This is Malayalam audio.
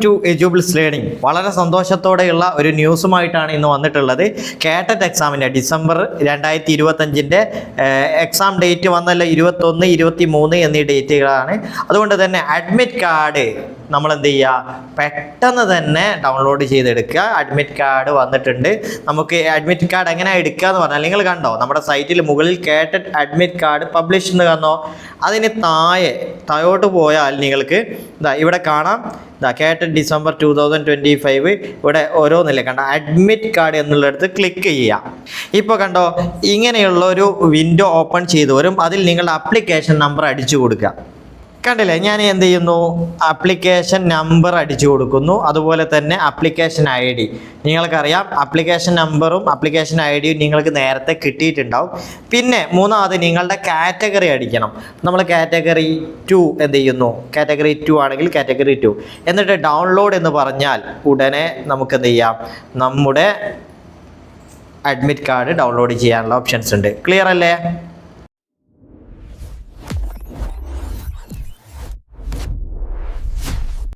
ടു എജ്യൂബിൾസ് ലേണിംഗ് വളരെ സന്തോഷത്തോടെയുള്ള ഒരു ന്യൂസുമായിട്ടാണ് ഇന്ന് വന്നിട്ടുള്ളത്. കാറ്ററ്റ് എക്സാമിൻ്റെ ഡിസംബർ 2025 എക്സാം ഡേറ്റ് വന്നല്ലോ 21, 23 എന്നീ ഡേറ്റുകളാണ്. അതുകൊണ്ട് തന്നെ അഡ്മിറ്റ് കാർഡ് നമ്മൾ എന്ത് ചെയ്യുക, പെട്ടെന്ന് തന്നെ ഡൗൺലോഡ് ചെയ്തെടുക്കുക. അഡ്മിറ്റ് കാർഡ് വന്നിട്ടുണ്ട്. നമുക്ക് അഡ്മിറ്റ് കാർഡ് എങ്ങനെ എടുക്കുക എന്ന് പറഞ്ഞാൽ നിങ്ങൾ കണ്ടോ, നമ്മുടെ സൈറ്റിൽ മുകളിൽ കാറ്ററ്റ് അഡ്മിറ്റ് കാർഡ് പബ്ലിഷ് എന്ന് കാണോ, അതിന് താഴോട്ട് പോയാൽ നിങ്ങൾക്ക് ഇവിടെ കാണാം കാറ്ററ്റ് ഡിസംബർ 2025 ഇവിടെ ഓരോന്നില്ലേ കണ്ടോ, അഡ്മിറ്റ് കാർഡ് എന്നുള്ളിടത്ത് ക്ലിക്ക് ചെയ്യാം. ഇപ്പോൾ കണ്ടോ ഇങ്ങനെയുള്ള ഒരു വിൻഡോ ഓപ്പൺ ചെയ്തു വരും. അതിൽ നിങ്ങളുടെ ആപ്ലിക്കേഷൻ നമ്പർ അടിച്ചു കൊടുക്കുക. കണ്ടില്ലേ, ഞാൻ എന്ത് ചെയ്യുന്നു, ആപ്ലിക്കേഷൻ നമ്പർ അടിച്ചു കൊടുക്കുന്നു. അതുപോലെ തന്നെ ആപ്ലിക്കേഷൻ ID നിങ്ങൾക്കറിയാം, ആപ്ലിക്കേഷൻ നമ്പറും ആപ്ലിക്കേഷൻ IDയും നിങ്ങൾക്ക് നേരത്തെ കിട്ടിയിട്ടുണ്ടാവും. പിന്നെ മൂന്നാമത് നിങ്ങളുടെ കാറ്റഗറി അടിക്കണം. നമ്മൾ കാറ്റഗറി 2 എന്ത് ചെയ്യുന്നു, കാറ്റഗറി 2 ആണെങ്കിൽ കാറ്റഗറി 2 എന്നിട്ട് ഡൗൺലോഡ് എന്ന് പറഞ്ഞാൽ ഉടനെ നമുക്ക് എന്ത് ചെയ്യാം, നമ്മുടെ അഡ്മിറ്റ് കാർഡ് ഡൗൺലോഡ് ചെയ്യാനുള്ള ഓപ്ഷൻസ് ഉണ്ട്. ക്ലിയർ അല്ലേ?